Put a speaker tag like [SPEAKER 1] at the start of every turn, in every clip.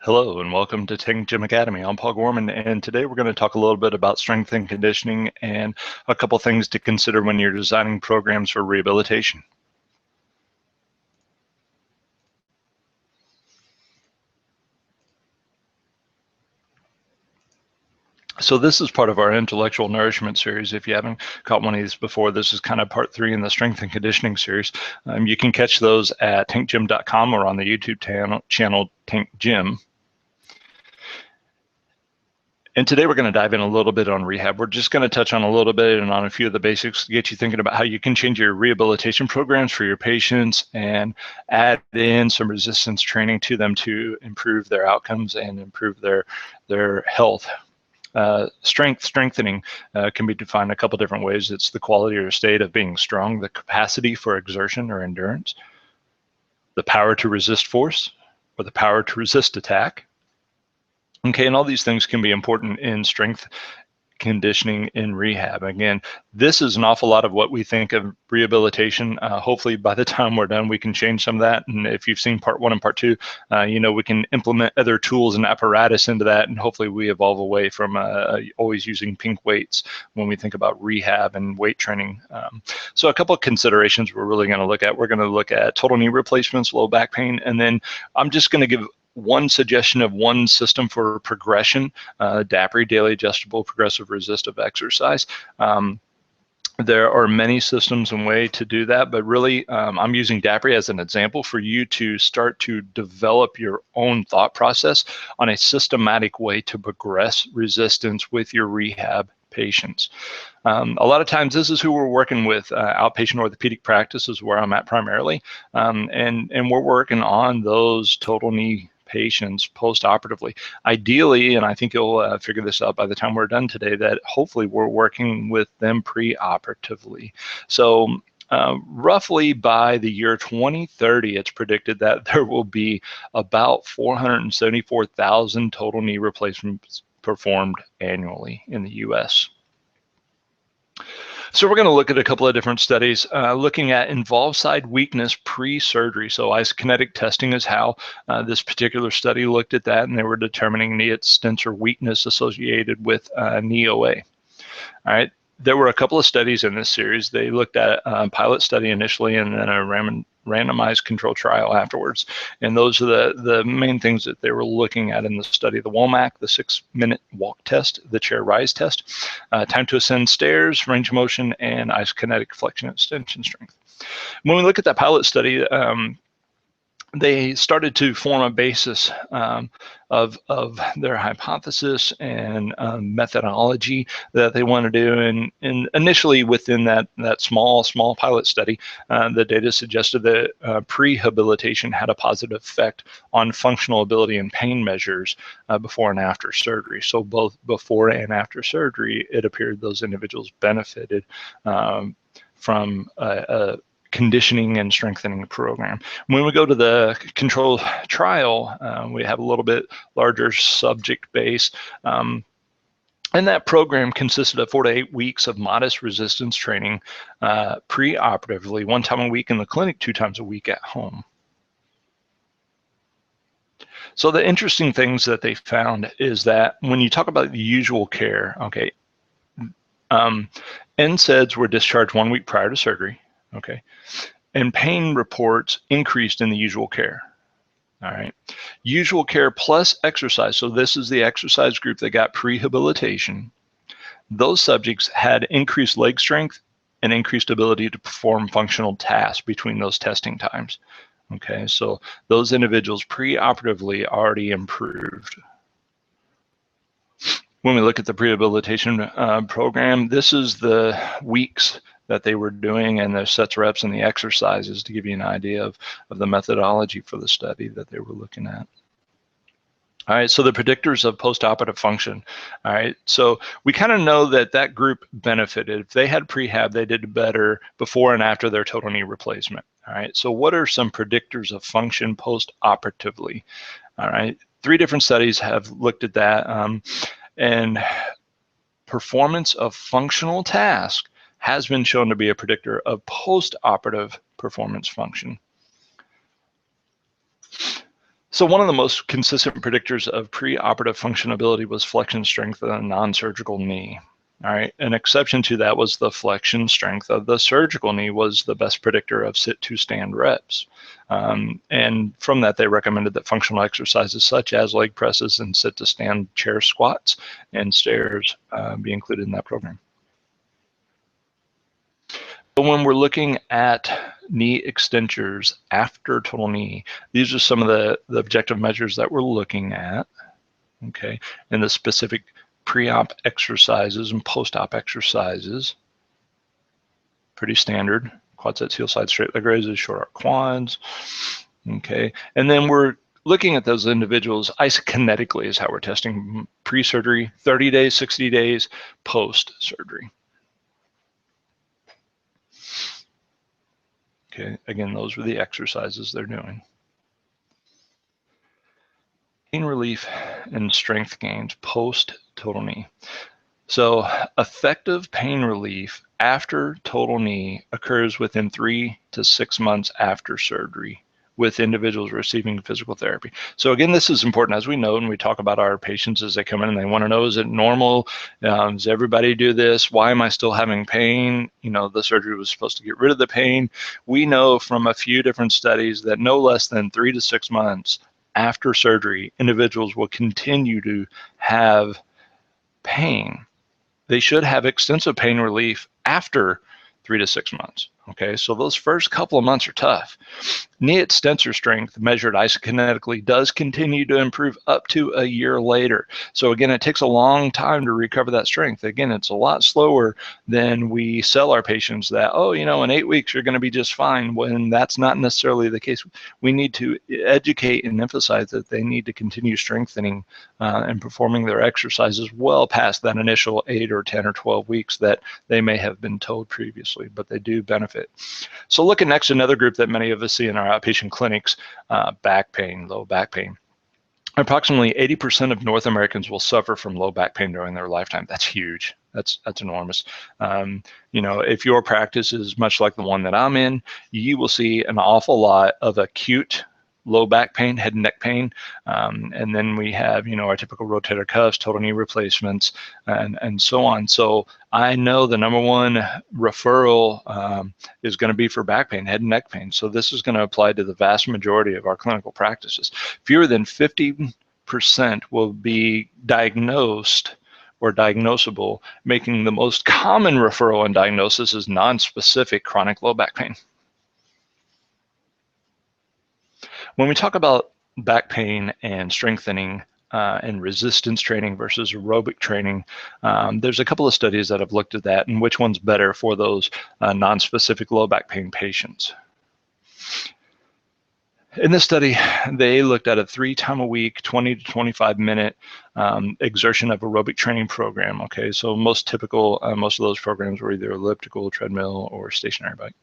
[SPEAKER 1] Hello and welcome to Tank Gym Academy. I'm Paul Gorman, and today we're going to talk a little bit about strength and conditioning and a couple things to consider when you're designing programs for rehabilitation. So this is part of our intellectual nourishment series. If you haven't caught one of these before, this is kind of part 3 in the strength and conditioning series. You can catch those at tankgym.com or on the YouTube channel Tank Gym. And today we're going to dive in a little bit on rehab. We're just going to touch on a little bit and on a few of the basics to get you thinking about how you can change your rehabilitation programs for your patients and add in some resistance training to them to improve their outcomes and improve their health. Strengthening can be defined a couple different ways. It's the quality or state of being strong, the capacity for exertion or endurance, the power to resist force, or the power to resist attack. Okay, and all these things can be important in strength conditioning in rehab. Again, this is an awful lot of what we think of rehabilitation. Hopefully by the time we're done, we can change some of that. And if you've seen part 1 and part 2, we can implement other tools and apparatus into that. And hopefully we evolve away from always using pink weights when we think about rehab and weight training. So a couple of considerations we're really going to look at. We're going to look at total knee replacements, low back pain, and then I'm just going to give one suggestion of one system for progression, DAPRE, daily adjustable progressive resistive exercise. There are many systems and ways to do that, but really I'm using DAPRE as an example for you to start to develop your own thought process on a systematic way to progress resistance with your rehab patients. A lot of times this is who we're working with. Outpatient orthopedic practice is where I'm at primarily, and we're working on those total knee patients post-operatively. Ideally, and I think you'll figure this out by the time we're done today, that hopefully we're working with them pre-operatively. So roughly by the year 2030, it's predicted that there will be about 474,000 total knee replacements performed annually in the US. So we're going to look at a couple of different studies looking at involved side weakness pre-surgery. So isokinetic testing is how this particular study looked at that, and they were determining the extent or weakness associated with knee OA. All right. There were a couple of studies in this series. They looked at a pilot study initially and then a randomized control trial afterwards. And those are the main things that they were looking at in the study: the WOMAC, the 6-minute walk test, the chair rise test, time to ascend stairs, range of motion, and isokinetic flexion extension strength. When we look at that pilot study, they started to form a basis of their hypothesis and methodology that they want to do. And initially within that small pilot study, the data suggested that prehabilitation had a positive effect on functional ability and pain measures before and after surgery. So both before and after surgery, it appeared those individuals benefited from a conditioning and strengthening program. When we go to the control trial, we have a little bit larger subject base. And that program consisted of 4 to 8 weeks of modest resistance training pre-operatively, 1 time a week in the clinic, 2 times a week at home. So the interesting things that they found is that when you talk about the usual care, okay, NSAIDs were discharged 1 week prior to surgery. Okay, and pain reports increased in the usual care. All right, usual care plus exercise. So this is the exercise group that got prehabilitation. Those subjects had increased leg strength and increased ability to perform functional tasks between those testing times. Okay, so those individuals pre-operatively already improved. When we look at the prehabilitation program, this is the weeks that they were doing and the sets, reps, and the exercises to give you an idea of the methodology for the study that they were looking at. All right, so the predictors of postoperative function. All right, so we kind of know that that group benefited. If they had prehab, they did better before and after their total knee replacement. All right, so what are some predictors of function postoperatively? All right, 3 different studies have looked at that. And performance of functional task has been shown to be a predictor of post-operative performance function. So one of the most consistent predictors of preoperative functionability was flexion strength in a non-surgical knee. All right, an exception to that was the flexion strength of the surgical knee was the best predictor of sit-to-stand reps. And from that, they recommended that functional exercises such as leg presses and sit-to-stand chair squats and stairs be included in that program. So when we're looking at knee extensors after total knee, these are some of the objective measures that we're looking at, okay, and the specific pre-op exercises and post-op exercises. Pretty standard. Quad sets, heel side, straight leg raises, short arc quads, okay. And then we're looking at those individuals isokinetically is how we're testing pre-surgery, 30 days, 60 days, post-surgery. Okay, again, those were the exercises they're doing. Pain relief and strength gains post-total knee. So effective pain relief after total knee occurs within 3 to 6 months after surgery with individuals receiving physical therapy. So again, this is important, as we know, and we talk about our patients as they come in and they want to know, is it normal? Does everybody do this? Why am I still having pain? You know, the surgery was supposed to get rid of the pain. We know from a few different studies that no less than 3 to 6 months after surgery, individuals will continue to have pain. They should have extensive pain relief after 3 to 6 months. Okay, so those first couple of months are tough. Knee extensor strength measured isokinetically does continue to improve up to a year later. So again, it takes a long time to recover that strength. Again, it's a lot slower than we sell our patients that, oh, you know, in 8 weeks you're going to be just fine, when that's not necessarily the case. We need to educate and emphasize that they need to continue strengthening and performing their exercises well past that initial 8 or 10 or 12 weeks that they may have been told previously, but they do benefit. So looking next, another group that many of us see in our outpatient clinics, back pain, low back pain. Approximately 80% of North Americans will suffer from low back pain during their lifetime. That's huge. That's enormous. You know, if your practice is much like the one that I'm in, you will see an awful lot of acute low back pain, head and neck pain, and then we have, you know, our typical rotator cuffs, total knee replacements, and so on. So I know the number one referral is going to be for back pain, head and neck pain. So this is going to apply to the vast majority of our clinical practices. Fewer than 50% will be diagnosed or diagnosable, making the most common referral and diagnosis is non-specific chronic low back pain. When we talk about back pain and strengthening and resistance training versus aerobic training, there's a couple of studies that have looked at that and which one's better for those non-specific low back pain patients. In this study, they looked at a 3 times a week, 20 to 25 minute exertion of aerobic training program. Okay, so most of those programs were either elliptical, treadmill, or stationary bike.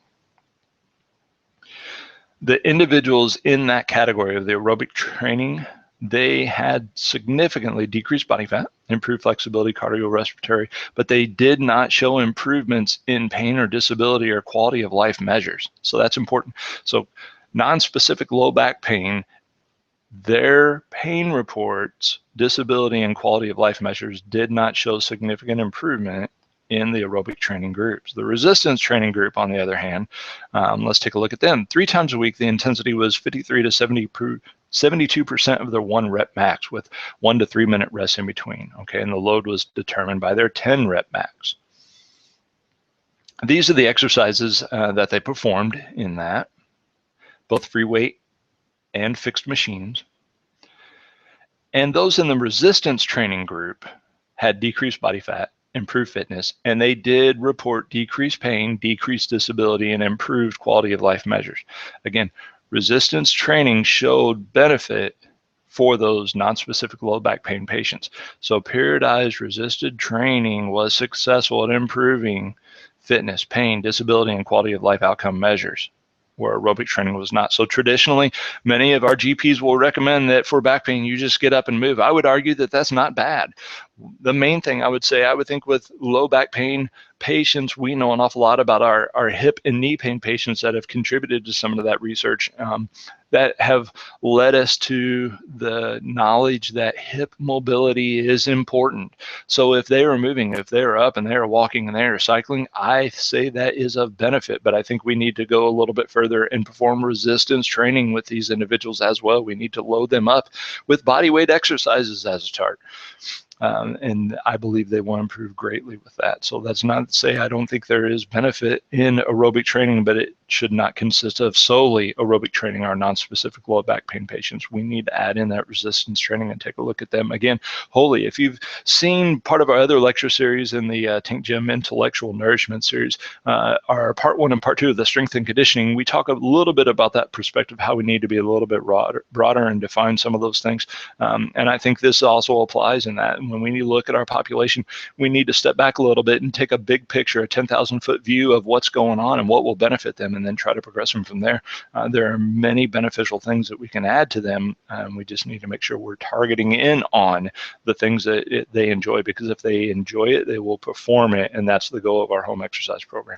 [SPEAKER 1] The individuals in that category of the aerobic training, they had significantly decreased body fat, improved flexibility, cardiorespiratory, but they did not show improvements in pain or disability or quality of life measures. So that's important. So non-specific low back pain, their pain reports, disability and quality of life measures did not show significant improvement in the aerobic training groups. The resistance training group, on the other hand, let's take a look at them. 3 times a week, the intensity was 53 to 72% of their 1 rep max with 1 to 3 minute rest in between. Okay, and the load was determined by their 10 rep max. These are the exercises that they performed in that, both free weight and fixed machines. And those in the resistance training group had decreased body fat, improved fitness, and they did report decreased pain, decreased disability, and improved quality of life measures. Again, resistance training showed benefit for those non-specific low back pain patients. So periodized resisted training was successful at improving fitness, pain, disability, and quality of life outcome measures, where aerobic training was not. So traditionally, many of our GPs will recommend that for back pain, you just get up and move. I would argue that that's not bad. The main thing I would say, I would think with low back pain patients, we know an awful lot about our hip and knee pain patients that have contributed to some of that research that have led us to the knowledge that hip mobility is important. So if they are moving, if they're up and they're walking and they're cycling, I say that is of benefit, but I think we need to go a little bit further and perform resistance training with these individuals as well. We need to load them up with body weight exercises as a start. And I believe they will improve greatly with that. So that's not to say I don't think there is benefit in aerobic training, but it should not consist of solely aerobic training our non-specific low back pain patients. We need to add in that resistance training and take a look at them again wholly. If you've seen part of our other lecture series in the Tank Gym Intellectual Nourishment series, our part 1 and part 2 of the strength and conditioning, we talk a little bit about that perspective, how we need to be a little bit broader and define some of those things. And I think this also applies in that. And when we need to look at our population, we need to step back a little bit and take a big picture, a 10,000-foot view of what's going on and what will benefit them, and then try to progress them from there. There are many beneficial things that we can add to them. We just need to make sure we're targeting in on the things that they enjoy, because if they enjoy it, they will perform it, and that's the goal of our home exercise program.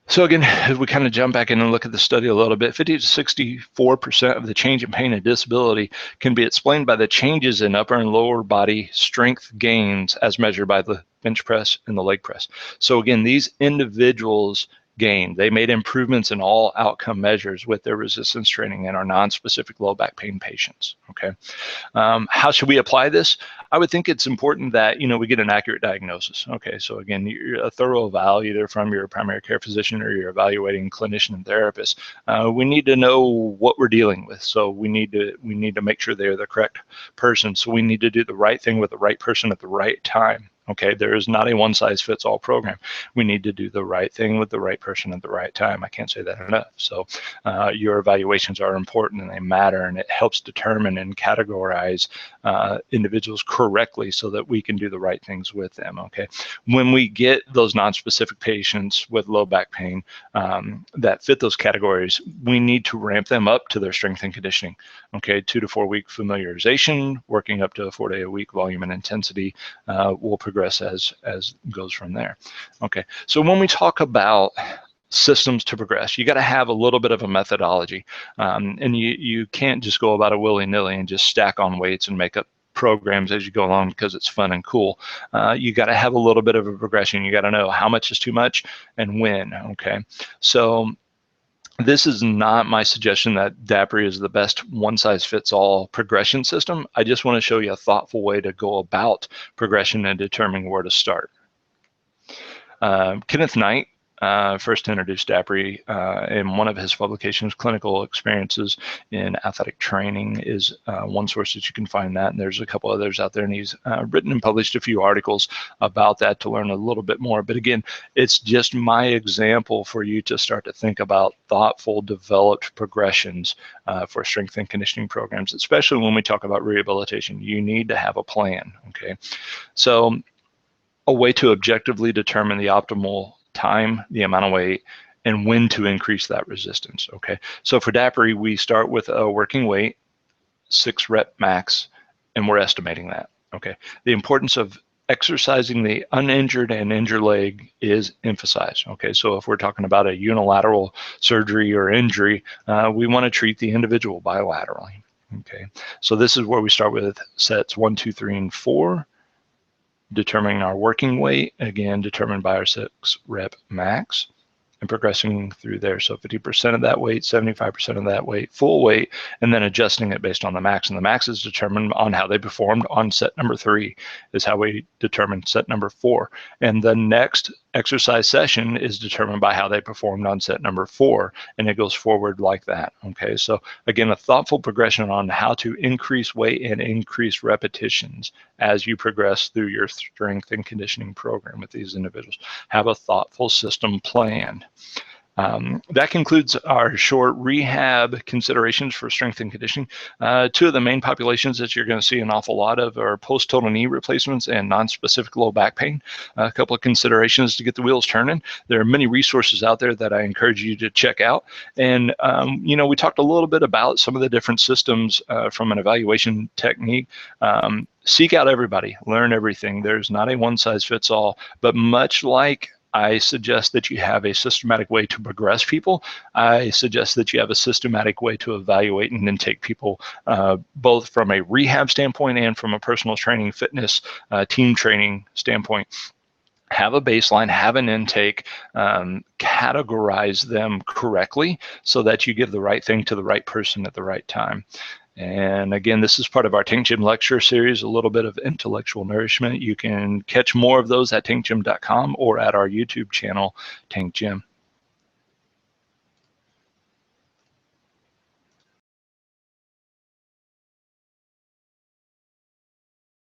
[SPEAKER 1] So again, if we kind of jump back in and look at the study a little bit, 50 to 64% of the change in pain and disability can be explained by the changes in upper and lower body strength gains as measured by the bench press and the leg press. So again, these individuals gained. They made improvements in all outcome measures with their resistance training in our non-specific low back pain patients, okay? How should we apply this? I would think it's important that, we get an accurate diagnosis. Okay, so again, a thorough eval either from your primary care physician or your evaluating clinician and therapist. We need to know what we're dealing with. So we need to make sure they're the correct person. So we need to do the right thing with the right person at the right time. Okay, there is not a one-size-fits-all program. We need to do the right thing with the right person at the right time. I can't say that enough. So your evaluations are important and they matter, and it helps determine and categorize individuals correctly so that we can do the right things with them, okay? When we get those non-specific patients with low back pain that fit those categories, we need to ramp them up to their strength and conditioning, okay? 2 to 4 week familiarization, working up to a 4-day-a-week volume and intensity will progress as goes from there. Okay, so when we talk about systems to progress, you got to have a little bit of a methodology, and you can't just go about it willy-nilly and just stack on weights and make up programs as you go along because it's fun and cool. You got to have a little bit of a progression. You got to know how much is too much and when. Okay, so this is not my suggestion that DAPRI is the best one-size-fits-all progression system. I just want to show you a thoughtful way to go about progression and determining where to start. Kenneth Knight first introduced DAPRI in one of his publications. Clinical Experiences in Athletic Training is one source that you can find that, and there's a couple others out there, and he's written and published a few articles about that to learn a little bit more. But again, it's just my example for you to start to think about thoughtful, developed progressions for strength and conditioning programs, especially when we talk about rehabilitation. You need to have a plan, okay? So a way to objectively determine the optimal time, the amount of weight, and when to increase that resistance, okay? So for DAPRI, we start with a working weight, 6 rep max, and we're estimating that, okay? The importance of exercising the uninjured and injured leg is emphasized, okay? So if we're talking about a unilateral surgery or injury, we wanna treat the individual bilaterally, okay? So this is where we start with sets 1, 2, 3, and 4, determining our working weight, again, determined by our 6 rep max, and progressing through there. So 50% of that weight, 75% of that weight, full weight, and then adjusting it based on the max. And the max is determined on how they performed on set number 3 is how we determine set number 4. And the next exercise session is determined by how they performed on set number 4, and it goes forward like that, okay? So again, a thoughtful progression on how to increase weight and increase repetitions as you progress through your strength and conditioning program with these individuals. Have a thoughtful system planned. That concludes our short rehab considerations for strength and conditioning. Two of the main populations that you're going to see an awful lot of are post-total knee replacements and non-specific low back pain. A couple of considerations to get the wheels turning. There are many resources out there that I encourage you to check out. And, we talked a little bit about some of the different systems from an evaluation technique. Seek out everybody, learn everything. There's not a one-size-fits-all, but much like I suggest that you have a systematic way to progress people. I suggest that you have a systematic way to evaluate and then take people both from a rehab standpoint and from a personal training, fitness, team training standpoint. Have a baseline, have an intake, categorize them correctly so that you give the right thing to the right person at the right time. And again, this is part of our Tank Gym lecture series, a little bit of intellectual nourishment. You can catch more of those at tankgym.com or at our YouTube channel, Tank Gym.